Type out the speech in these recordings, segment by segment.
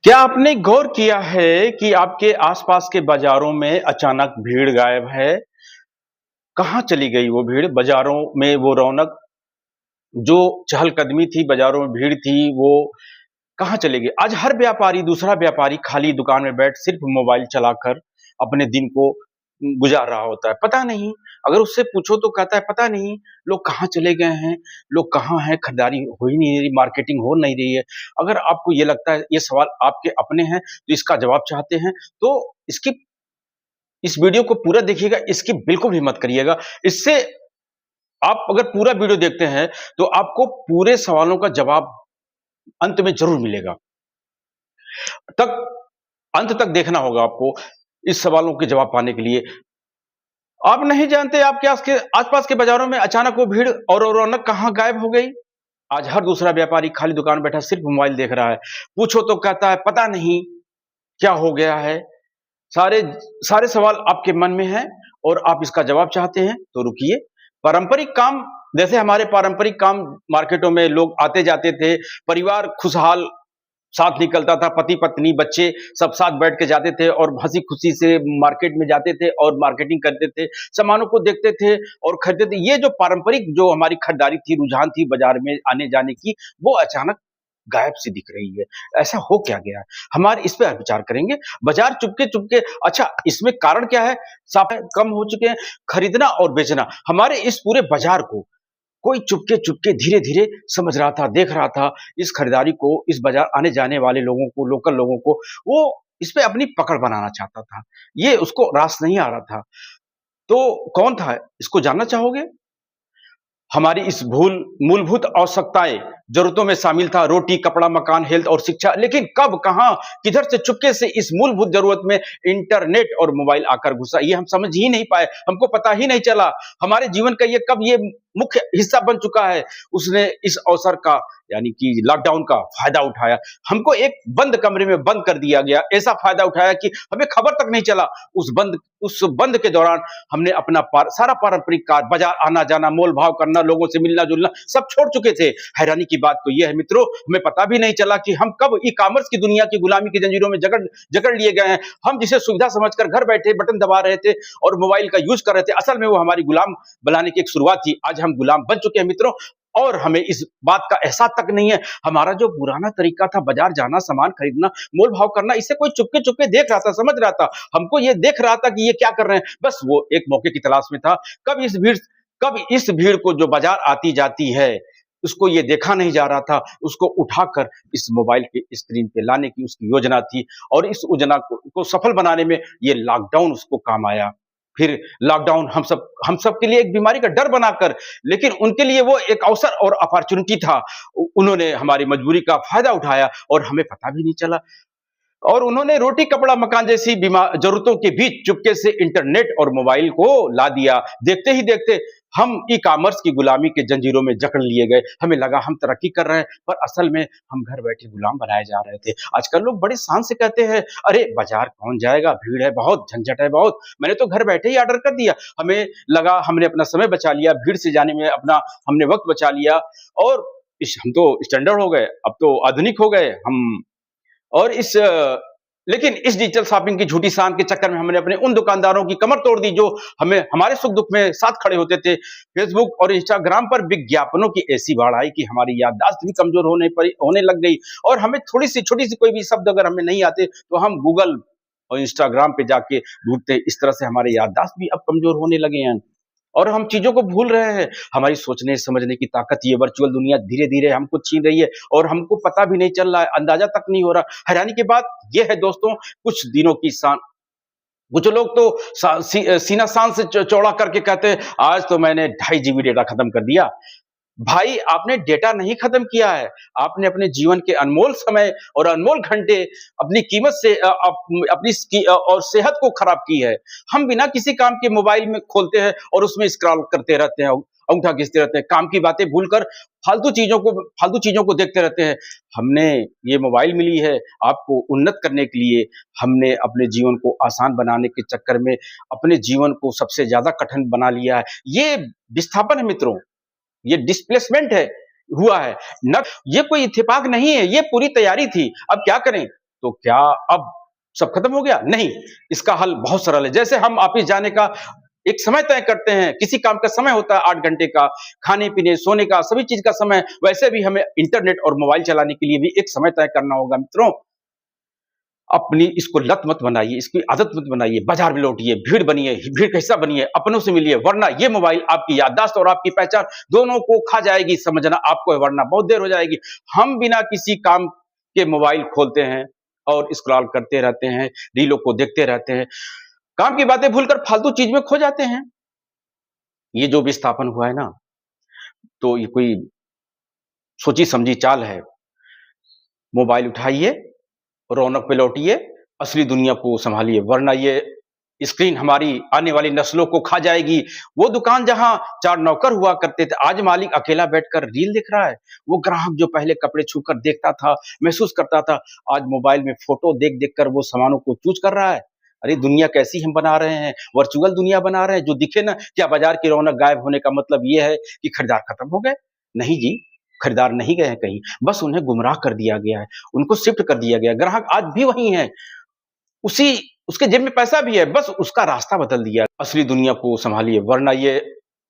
क्या आपने गौर किया है कि आपके आसपास के बाजारों में अचानक भीड़ गायब है? कहाँ चली गई वो भीड़? बाजारों में वो रौनक, जो चहलकदमी थी, बाजारों में भीड़ थी, वो कहाँ चली गई? आज हर व्यापारी, दूसरा व्यापारी खाली दुकान में बैठ सिर्फ मोबाइल चलाकर अपने दिन को गुज़ार रहा होता है। पता नहीं, अगर उससे पूछो तो कहता है पता नहीं, लोग कहाँ चले गए हैं, लोग कहाँ हैं, खरीदारी हो ही नहीं रही, मार्केटिंग हो नहीं रही है। अगर आपको ये लगता है, ये सवाल आपके अपने हैं, तो इसका जवाब चाहते हैं, तो इसकी इस वीडियो को पूरा देखिएगा, इसकी बिल्कुल भी मत करिएगा। इससे आप अगर पूरा वीडियो देखते हैं, तो आपको पूरे सवालों का जवाब अंत में ज़रूर मिलेगा। तक अंत तक देखना होगा आपको इस सवालों के जवाब पाने के लिए। आप नहीं जानते आपके आस-पास के बाज़ारों में अचानक वो भीड़ और रौनक कहाँ गायब हो गई? आज हर दूसरा व्यापारी खाली दुकान में बैठा सिर्फ मोबाइल देख रहा है। पूछो तो कहता है पता नहीं क्या हो गया है? सारे सारे सवाल आपके मन में हैं और आप इसका जवाब चाहते हैं, तो रुकिए। पारंपरिक काम जैसे हमारे पारंपरिक काम मार्केटों में लोग आते-जाते थे, परिवार खुशहाल साथ निकलता था, पति-पत्नी, बच्चे सब साथ बैठ के जाते थे और हँसी-खुशी से मार्केट में जाते थे और मार्केटिंग करते थे, सामानों को देखते थे और खरीदते थे। ये जो पारंपरिक जो हमारी खरीदारी थी, रुझान थी बाज़ार में आने-जाने की, वो अचानक गायब-सी दिख रही है। ऐसा हो क्या गया है? हमारे इस पे आज विचार करेंगे। बाज़ार चुपके-चुपके अच्छा इसमें कारण क्या है? साफ है कम हो चुके हैं, खरीदना और बेचना। हमारे इस पूरे बाज़ार को कोई चुपके-चुपके, धीरे-धीरे समझ रहा था, देख रहा था, इस खरीदारी को, इस बाज़ार आने-जाने वाले लोगों को, लोकल लोगों को, वो इस पे अपनी पकड़ बनाना चाहता था। ये उसको रास नहीं आ रहा था। तो कौन था? इसको जानना चाहोगे? हमारी इस मूलभूत आवश्यकताएँ, ज़रूरतों में शामिल था रोटी, कपड़ा, मकान, हेल्थ और शिक्षा। लेकिन कब, कहाँ, किधर से चुपके से इस मूलभूत ज़रूरत में इंटरनेट और मोबाइल आकर घुसा, ये हम समझ ही नहीं पाए, हमको पता ही नहीं चला। हमारे जीवन का ये कब ये मुख्य हिस्सा बन चुका है। उसने इस अवसर का यानी कि लॉकडाउन का फ़ायदा उठाया। हमको एक बंद कमरे में बंद कर दिया गया, ऐसा फ़ायदा उठाया कि हमें खबर तक नहीं चला। उस बंद के दौरान हमने अपना सारा पारंपरिक कार्य, बाजार आना-जाना, मोल-भाव करना, लोगों से मिलना-जुलना सब छोड़ चुके थे। हैरानी की बात तो ये है मित्रों, हमें पता भी नहीं चला कि हम कब ई-कॉमर्स की दुनिया की गुलामी की जंजीरों में जकड़ लिए गए हैं। हम जिसे सुविधा समझकर घर बैठे बटन दबा रहे थे और मोबाइल का यूज़ कर रहे थे, असल में वो हमारी गुलाम बनाने की एक शुरुआत थी। आज हम गुलाम बन चुके हैं मित्रों और हमें इस बात का एहसास तक नहीं है। हमारा जो पुराना तरीका था बाजार जाना, सामान खरीदना, मोल-भाव करना, इसे कोई चुपके-चुपके देख रहा था, समझ रहा था। हमको ये देख रहा था कि ये क्या कर रहे हैं। बस वो एक मौके की तलाश में था। कब इस भीड़ को जो बाजार आती-जाती है, उसको ये देखा नहीं जा रहा था, उसको उठाकर इस मोबाइल के स्क्रीन पे लाने की उसकी योजना थी और इस योजना को सफल बनाने में ये लॉकडाउन उसको काम आया। फिर लॉकडाउन हम सब के लिए एक बीमारी का डर बनाकर, लेकिन उनके लिए वो एक अवसर और अपॉर्च्युनिटी था। उन्होंने हमारी मजबूरी का फ़ायदा उठाया और हमें पता भी नहीं चला। और उन्होंने रोटी, कपड़ा, मकान जैसी ज़रूरतों के बीच चुपके से इंटरनेट और मोबाइल को ला दिया। देखते ही देखते हम ई-कॉमर्स की गुलामी के जंजीरों में जकड़ लिए गए। हमें लगा हम तरक्की कर रहे हैं, पर असल में हम घर बैठे गुलाम बनाए जा रहे थे। आजकल लोग बड़े शान से कहते हैं, "अरे! बाज़ार कौन जाएगा? भीड़ है बहुत, झंझट है बहुत। मैंने तो घर बैठे ही ऑर्डर कर दिया।" हमें लगा हमने अपना समय बचा लिया, भीड़ से जाने में अपना हमने वक़्त बचा लिया और हम तो स्टैंडर्ड हो गए, अब तो आधुनिक हो गए हम और लेकिन इस डिजिटल शॉपिंग की झूठी शान के चक्कर में हमने अपने उन दुकानदारों की कमर तोड़ दी जो हमें हमारे सुख-दुख में साथ खड़े होते थे। फेसबुक और इंस्टाग्राम पर विज्ञापनों की ऐसी बाढ़ आई कि हमारी याददाश्त भी कमज़ोर होने लग गई और हमें थोड़ी-सी छोटी-सी कोई भी शब्द अगर हमें नहीं आते, तो हम गूगल और इंस्टाग्राम पे जाके ढूँढते। इस तरह से हमारे याददाश्त भी अब कमज़ोर होने लगे हैं। और हम चीज़ों को भूल रहे हैं। हमारी सोचने-समझने की ताकत ये वर्चुअल दुनिया धीरे-धीरे हमको छीन रही है और हमको पता भी नहीं चल रहा है, अंदाज़ा तक नहीं हो रहा। हैरानी की बात ये है दोस्तों, कुछ दिनों की शान कुछ लोग तो सीना शान से चौड़ा करके कहते हैं, आज तो मैंने 2.5 जीबी डेटा खत्म कर दिया। भाई आपने डेटा नहीं खत्म किया है, आपने अपने जीवन के अनमोल समय और अनमोल घंटे अपनी कीमत से और सेहत को खराब की है। हम बिना किसी काम के मोबाइल में खोलते हैं और उसमें स्क्रॉल करते रहते हैं, अंगूठा खींचते रहते हैं, काम की बातें भूलकर फालतू चीज़ों को देखते रहते हैं। हमने ये मोबाइल मिली है आपको उन्नत करने के लिए, हमने अपने जीवन को आसान बनाने के चक्कर में अपने जीवन को सबसे ज़्यादा कठिन बना लिया है। ये विस्थापन है मित्रों। ये डिस्प्लेसमेंट है हुआ है न, ये कोई इत्तेफाक नहीं है, ये पूरी तैयारी थी। अब क्या करें? तो क्या अब सब खत्म हो गया? नहीं, इसका हल बहुत सरल है। जैसे हम ऑफिस जाने का एक समय तय करते हैं, किसी काम का समय होता है 8 घंटे का, खाने-पीने, सोने का, सभी चीज़ का समय, वैसे भी हमें इंटरनेट और मोबाइल चलाने के लिए भी एक समय तय करना होगा मित्रों। अपनी इसको लत मत बनाइए, इसकी आदत मत बनाइए, बाज़ार में लौटिए, भीड़ बनिए, भीड़ का हिस्सा बनिए, अपनों से मिलिए, वरना ये मोबाइल आपकी याददाश्त और आपकी पहचान दोनों को खा जाएगी, समझना आपको है, वरना बहुत देर हो जाएगी। हम बिना किसी काम के मोबाइल खोलते हैं और स्क्रॉल करते रहते हैं, रीलों को देखते रहते हैं, काम की बातें भूलकर फालतू चीज़ में खो जाते हैं। ये जो विस्थापन हुआ है ना, तो ये कोई सोची-समझी चाल है। मोबाइल उठाइए, रौनक पे लौटिए, असली दुनिया को सँभालिए, वरना ये स्क्रीन हमारी आने वाली नस्लों को खा जाएगी। वो दुकान जहाँ 4 नौकर हुआ करते थे, आज मालिक अकेला बैठकर रील देख रहा है। वो ग्राहक जो पहले कपड़े छूकर देखता था, महसूस करता था, आज मोबाइल में फ़ोटो देख-देख कर वो सामानों को चूज़ कर रहा है। अरे! दुनिया कैसी हम बना रहे हैं, वर्चुअल दुनिया बना रहे हैं, जो दिखे ना, क्या बाज़ार की रौनक गायब होने का मतलब ये है कि खरीदार खत्म हो गए? नहीं जी, खरीदार नहीं गए हैं कहीं, बस उन्हें गुमराह कर दिया गया है, उनको शिफ्ट कर दिया गया है। ग्राहक आज भी वही हैं, उसी उसके जेब में पैसा भी है, बस उसका रास्ता बदल दिया। असली दुनिया को सँभालिए, वरना ये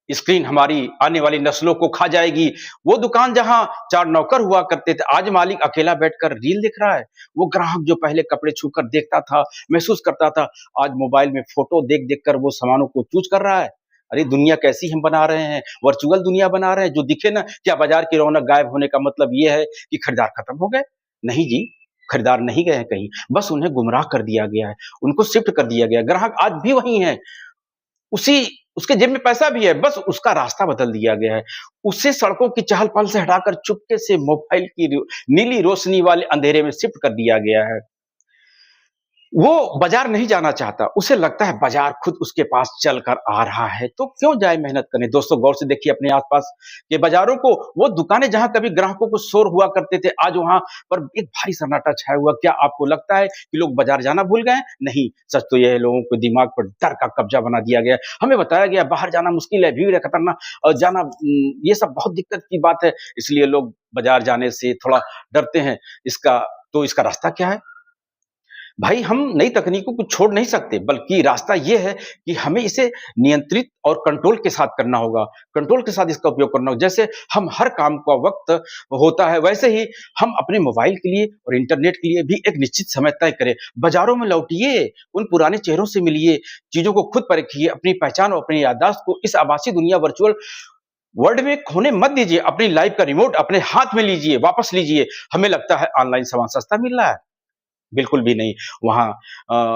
स्क्रीन हमारी आने वाली नस्लों को खा जाएगी। वो दुकान जहाँ 4 नौकर हुआ करते थे, आज मालिक अकेला बैठकर रील देख रहा है। वो ग्राहक जो पहले कपड़े छूकर देखता था, महसूस करता था, आज मोबाइल में फ़ोटो देख-देख कर वो सामानों को चूज़ कर रहा है। अरे! दुनिया कैसी हम बना रहे हैं, वर्चुअल दुनिया बना रहे हैं, जो दिखे ना, क्या बाज़ार की रौनक गायब होने का मतलब ये है कि खरीदार खत्म हो गए? नहीं जी, खरीदार नहीं गए हैं कहीं, बस उन्हें गुमराह कर दिया गया है, उनको शिफ्ट कर दिया गया है। ग्राहक आज भी वही हैं, उसी उसके जेब में पैसा भी है, बस उसका रास्ता बदल दिया गया है। उसे सड़कों की चहल-पहल से हटाकर चुपके से मोबाइल की नीली रोशनी वाले अंधेरे में शिफ्ट कर दिया गया है। वो बाज़ार नहीं जाना चाहता, उसे लगता है बाज़ार खुद उसके पास चल कर आ रहा है, तो क्यों जाए मेहनत करने? दोस्तों गौर से देखिए अपने आस-पास के बाज़ारों को, वो दुकानें जहाँ कभी ग्राहकों को शोर हुआ करते थे, आज वहाँ पर एक भारी सन्नाटा छाया हुआ। क्या आपको लगता है कि लोग बाज़ार जाना भूल गए हैं? नहीं, सच तो ये है लोगों के दिमाग पर डर का कब्ज़ा बना दिया गया है। हमें बताया गया बाहर जाना मुश्किल है, भीड़ है, खतरनाक जाना ये सब बहुत दिक्कत की बात है, इसलिए लोग बाज़ार जाने से थोड़ा डरते हैं। इसका रास्ता क्या है? भाई हम नई तकनीकों को छोड़ नहीं सकते, बल्कि रास्ता ये है कि हमें इसे नियंत्रित और कंट्रोल के साथ करना होगा। कंट्रोल के साथ इसका उपयोग करना होगा। जैसे हम हर काम का वक़्त होता है, वैसे ही हम अपने मोबाइल के लिए और इंटरनेट के लिए भी एक निश्चित समय तय करें। बाज़ारों में लौटिए, उन पुराने चेहरों से मिलिए, चीज़ों को खुद परखिए, अपनी पहचान और अपनी याददाश्त को इस आभासी दुनिया वर्चुअल वर्ल्ड में खोने मत दीजिए। अपनी लाइफ़ का रिमोट अपने हाथ में लीजिए, वापस लीजिए। हमें लगता है ऑनलाइन सामान सस्ता मिल रहा है। बिल्कुल भी नहीं। वहाँ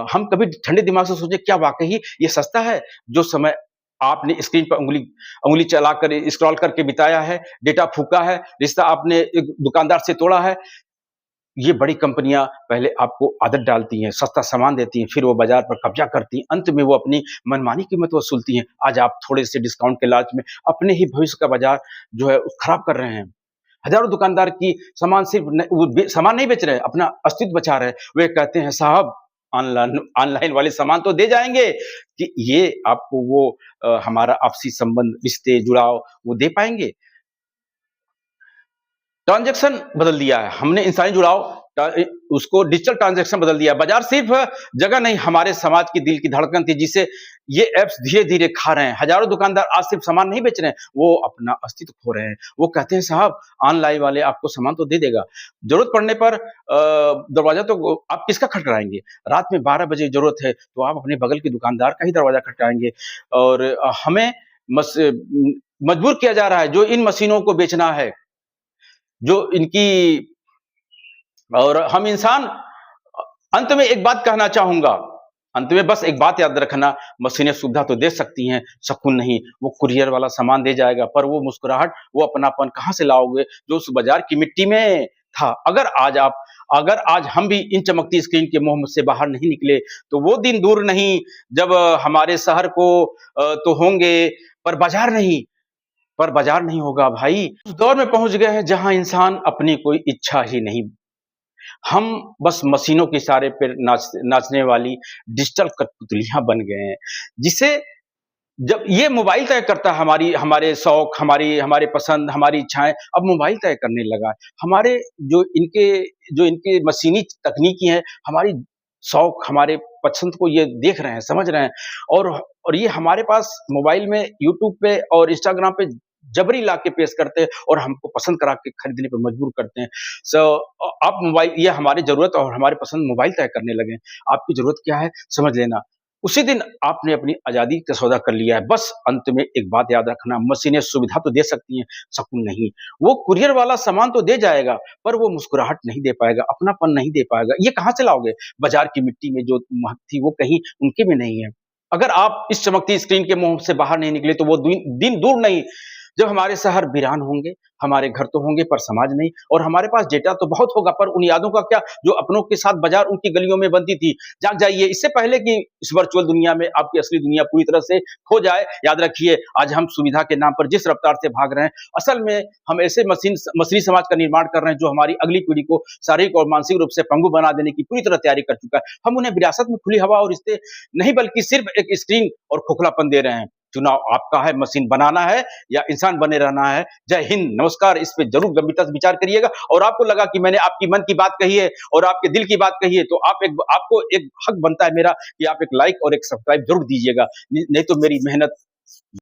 हम कभी ठंडे दिमाग से सोचें क्या वाक़ई ही ये सस्ता है? जो समय आपने स्क्रीन पर उँगली उँगली चलाकर स्क्रॉल करके बिताया है, डेटा फूँका है, रिश्ता आपने एक दुकानदार से तोड़ा है, ये बड़ी कंपनियाँ पहले आपको आदत डालती हैं, सस्ता सामान देती हैं, फिर वो बाज़ार पर कब्ज़ा करती हैं, अंत में वो अपनी मनमानी कीमत वसूलती हैं। आज आप थोड़े से डिस्काउंट के लालच में अपने ही भविष्य का बाज़ार जो है खराब कर रहे हैं। हज़ारों दुकानदार की सामान सिर्फ़ न वो बे सामान नहीं बेच रहे हैं, अपना अस्तित्व बचा रहे हैं। वे कहते हैं साहब ऑनलाइन वाले सामान तो दे जाएँगे कि ये आपको वो हमारा आपसी संबंध, रिश्ते, जुड़ाव वो दे पाएँगे? ट्रांज़ैक्शन बदल दिया है। हमने इंसानी जुड़ाव उसको डिजिटल ट्रांज़ैक्शन बदल दिया है। बाज़ार सिर्फ़ जगह नहीं, हमारे समाज की दिल की धड़कन थी, जिसे ये ऐप्स धीरे-धीरे खा रहे हैं। हज़ारों दुकानदार आज सिर्फ़ सामान नहीं बेच रहे हैं, वो अपना अस्तित्व खो रहे हैं। वो कहते हैं साहब ऑनलाइन वाले आपको सामान तो दे देगा, ज़रूरत पड़ने पर दरवाज़ा तो आप किसका खटखटाएँगे? रात में 12 बजे ज़रूरत है, तो आप अपने बगल के दुकानदार का ही दरवाज़ा खटखटाएँगे और हमें मजबूर किया जा रहा है, जो इन मशीनों को बेचना है, जो इनकी और हम इंसान अंत में एक बात कहना चाहूँगा, अंत में बस एक बात याद रखना, मशीनें सुविधा तो दे सकती हैं, सुकून नहीं। वो कुरियर वाला सामान दे जाएगा, पर वो मुस्कुराहट, वो अपनापन कहाँ से लाओगे, जो उस बाज़ार की मिट्टी में था। अगर आज हम भी इन चमकती स्क्रीन के मोह से बाहर नहीं निकले, तो वो दिन दूर नहीं, जब हमारे शहर को तो होंगे, पर बाज़ार नहीं होगा भाई। उस दौर में पहुँच गए हैं, जहाँ इंसान अपनी कोई इच्छा ही नहीं, हम बस मशीनों के इशारे पे नाचने वाली डिजिटल कठपुतलियाँ बन गए हैं, जिसे जब ये मोबाइल तय करता है हमारे शौक, हमारे पसंद, हमारी इच्छाएँ, अब मोबाइल तय करने लगा है। हमारे जो इनके जो इनके मशीनी तकनीकी हैं, हमारी शौक, हमारे पसंद को ये देख रहे हैं, समझ रहे हैं और ये हमारे पास मोबाइल में यूट्यूब पे और इंस्टाग्राम पे जबरी ला के पेश करते हैं और हमको पसंद करा के खरीदने पे मजबूर करते हैं। आप मोबाइल ये हमारी ज़रूरत और हमारी पसंद मोबाइल तय करने लगे हैं। आपकी ज़रूरत क्या है, समझ लेना। उसी दिन आपने अपनी आज़ादी का सौदा कर लिया है। बस अंत में एक बात याद रखना, मशीनें सुविधा तो दे सकती हैं, सुकून नहीं। वो कुरियर वाला सामान तो दे जाएगा, पर वो मुस्कुराहट नहीं दे पाएगा, अपनापन नहीं दे पाएगा। ये कहाँ से लाओगे? बाज़ार की मिट्टी में जो महक थी, वो कहीं उनके में नहीं है। अगर आप इस चमकती स्क्रीन के मुँह से बाहर नहीं निकले, तो वो दिन दूर नहीं, जब हमारे शहर वीरान होंगे, हमारे घर तो होंगे पर समाज नहीं और हमारे पास डेटा तो बहुत होगा पर उन यादों का क्या जो अपनों के साथ बाज़ार उनकी गलियों में बनती थी। जाग जाइए, इससे पहले कि इस वर्चुअल दुनिया में आपकी असली दुनिया पूरी तरह से खो जाए, याद रखिए आज हम सुविधा के नाम पर जिस रफ्तार से भाग रहे हैं, असल में हम ऐसे मशीनी समाज का निर्माण कर रहे हैं जो हमारी अगली पीढ़ी को शारीरिक और मानसिक रूप से पंगु बना देने की पूरी तरह तैयारी कर चुका है। हम उन्हें विरासत में खुली हवा और रिश्ते नहीं बल्कि सिर्फ़ एक स्क्रीन और खोखलापन दे रहे हैं। चुनाव आपका है, मशीन बनाना है या इंसान बने रहना है। जय हिंद, नमस्कार। इस पे ज़रूर गंभीरता से विचार करिएगा और आपको लगा कि मैंने आपकी मन की बात कही है और आपके दिल की बात कही है, तो आपको एक हक बनता है मेरा कि आप एक लाइक और एक सब्सक्राइब ज़रूर दीजिएगा। नहीं तो मेरी मेहनत